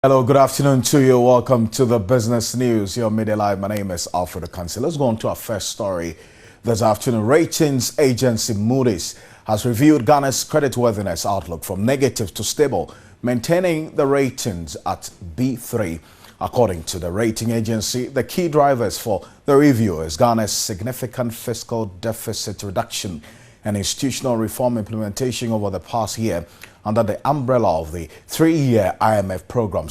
Hello, good afternoon to you. Welcome to the Business News. Your Media Live. My name is Alfred Akansi. Let's go on to our first story this afternoon. Ratings agency Moody's has reviewed Ghana's creditworthiness outlook from negative to stable, maintaining the ratings at B3. According to the rating agency, the key drivers for the review is Ghana's significant fiscal deficit reduction and institutional reform implementation over the past year under the umbrella of the three-year IMF program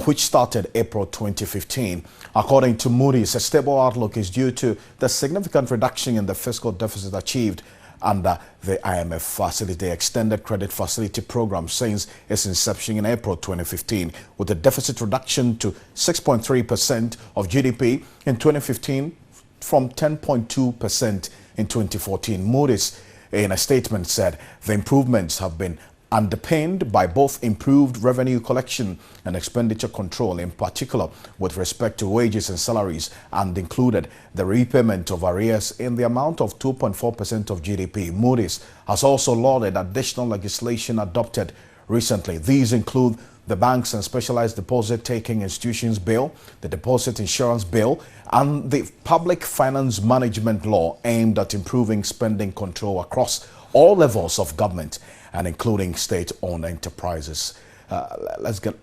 which started April 2015. According to Moody's, a stable outlook is due to the significant reduction in the fiscal deficit achieved under the IMF facility, extended credit facility program since its inception in April 2015, with a deficit reduction to 6.3% of GDP in 2015 from 10.2% in 2014. Moody's, in a statement, said the improvements have been underpinned by both improved revenue collection and expenditure control, in particular with respect to wages and salaries, and included the repayment of arrears in the amount of 2.4% of GDP. Moody's has also lauded additional legislation adopted recently. These include the Banks and Specialized Deposit-Taking Institutions Bill, the Deposit Insurance Bill, and the Public Finance Management Law aimed at improving spending control across all levels of government and including state-owned enterprises. Let's get...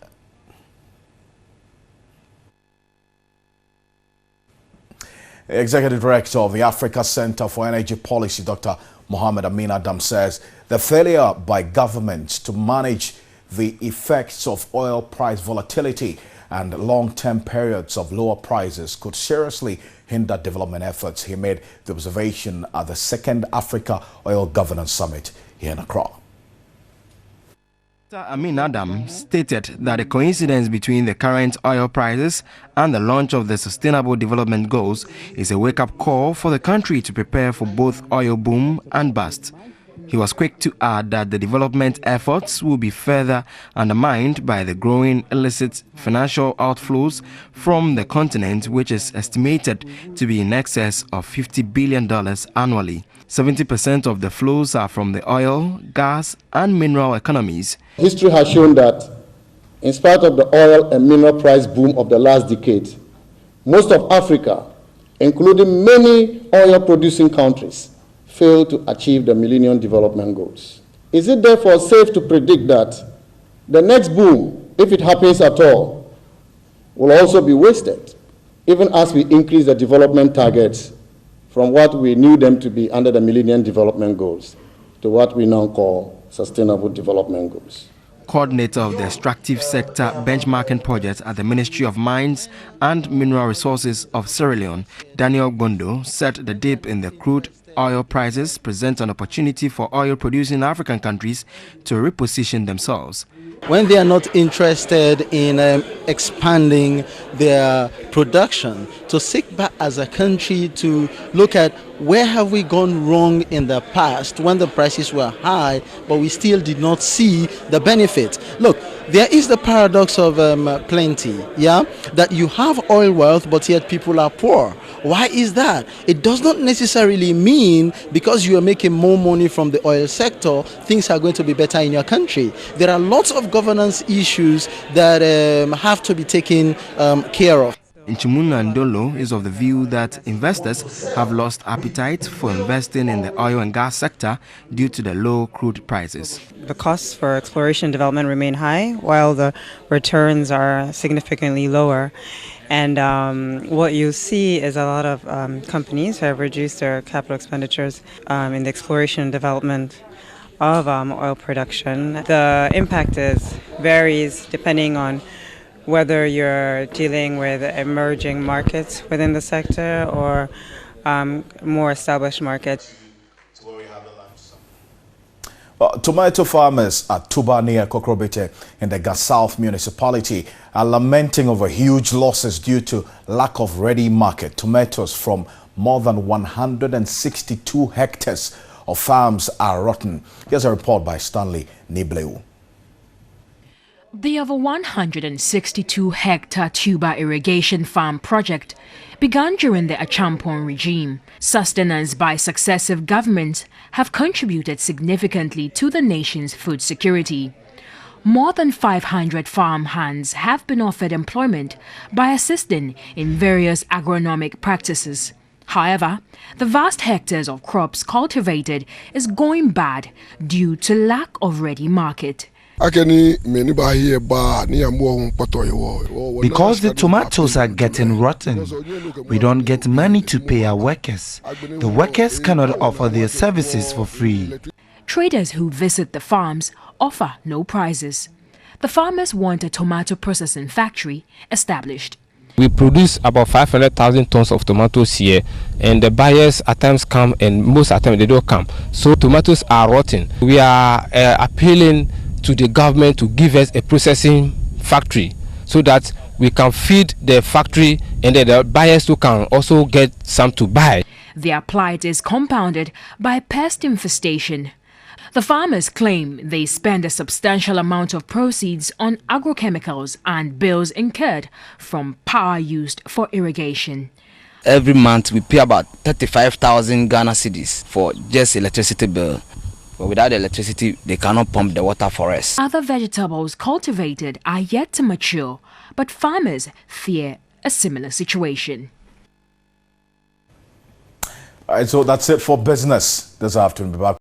Executive Director of the Africa Center for Energy Policy, Dr. Mohamed Amin Adam, says the failure by governments to manage the effects of oil price volatility and long-term periods of lower prices could seriously hinder development efforts. He made the observation at the second Africa Oil Governance Summit here in Accra. Dr. Amin Adam stated that the coincidence between the current oil prices and the launch of the Sustainable Development Goals is a wake-up call for the country to prepare for both oil boom and bust. He was quick to add that the development efforts will be further undermined by the growing illicit financial outflows from the continent, which is estimated to be in excess of $50 billion annually. 70% of the flows are from the oil, gas, and mineral economies. History has shown that, in spite of the oil and mineral price boom of the last decade, most of Africa, including many oil-producing countries, failed to achieve the Millennium Development Goals. Is it therefore safe to predict that the next boom, if it happens at all, will also be wasted, even as we increase the development targets from what we knew them to be under the Millennium Development Goals to what we now call Sustainable Development Goals? Coordinator of the Extractive Sector Benchmarking Project at the Ministry of Mines and Mineral Resources of Sierra Leone, Daniel Gondo, said the dip in the crude oil prices present an opportunity for oil-producing African countries to reposition themselves. When they are not interested in expanding their production, to sit back as a country to look at where have we gone wrong in the past when the prices were high, but we still did not see the benefit. Look, there is the paradox of plenty, yeah? That you have oil wealth, but yet people are poor. Why is that? It does not necessarily mean because you are making more money from the oil sector, things are going to be better in your country. There are lots of governance issues that have to be taken care of. Nchimuna Ndolo is of the view that investors have lost appetite for investing in the oil and gas sector due to the low crude prices. The costs for exploration and development remain high, while the returns are significantly lower. And what you see is a lot of companies have reduced their capital expenditures in the exploration and development of oil production. The impact varies depending on whether you're dealing with emerging markets within the sector or more established markets. Tomato farmers at Tuba near Kokrobite in the Gas South municipality are lamenting over huge losses due to lack of ready market. Tomatoes from more than 162 hectares of farms are rotten. Here's a report by Stanley Nibleu. The over 162-hectare Tuba irrigation farm project began during the Achampon regime. Sustenance by successive governments have contributed significantly to the nation's food security. more than 500 farm hands have been offered employment by assisting in various agronomic practices. However, the vast hectares of crops cultivated is going bad due to lack of ready market. Because the tomatoes are getting rotten, we don't get money to pay our workers. The workers cannot offer their services for free. Traders who visit the farms offer no prices. The farmers want a tomato processing factory established. We produce about 500,000 tons of tomatoes here, and the buyers at times come, and most at times they don't come. So tomatoes are rotten. We are appealing to the government to give us a processing factory so that we can feed the factory, and then the buyers who can also get some to buy. Their plight is compounded by pest infestation. The farmers claim they spend a substantial amount of proceeds on agrochemicals and bills incurred from power used for irrigation. Every month we pay about 35,000 Ghana cedis for just electricity bill. But without the electricity, they cannot pump the water for us. Other vegetables cultivated are yet to mature, but farmers fear a similar situation. All right, so that's it for business this afternoon. We'll be back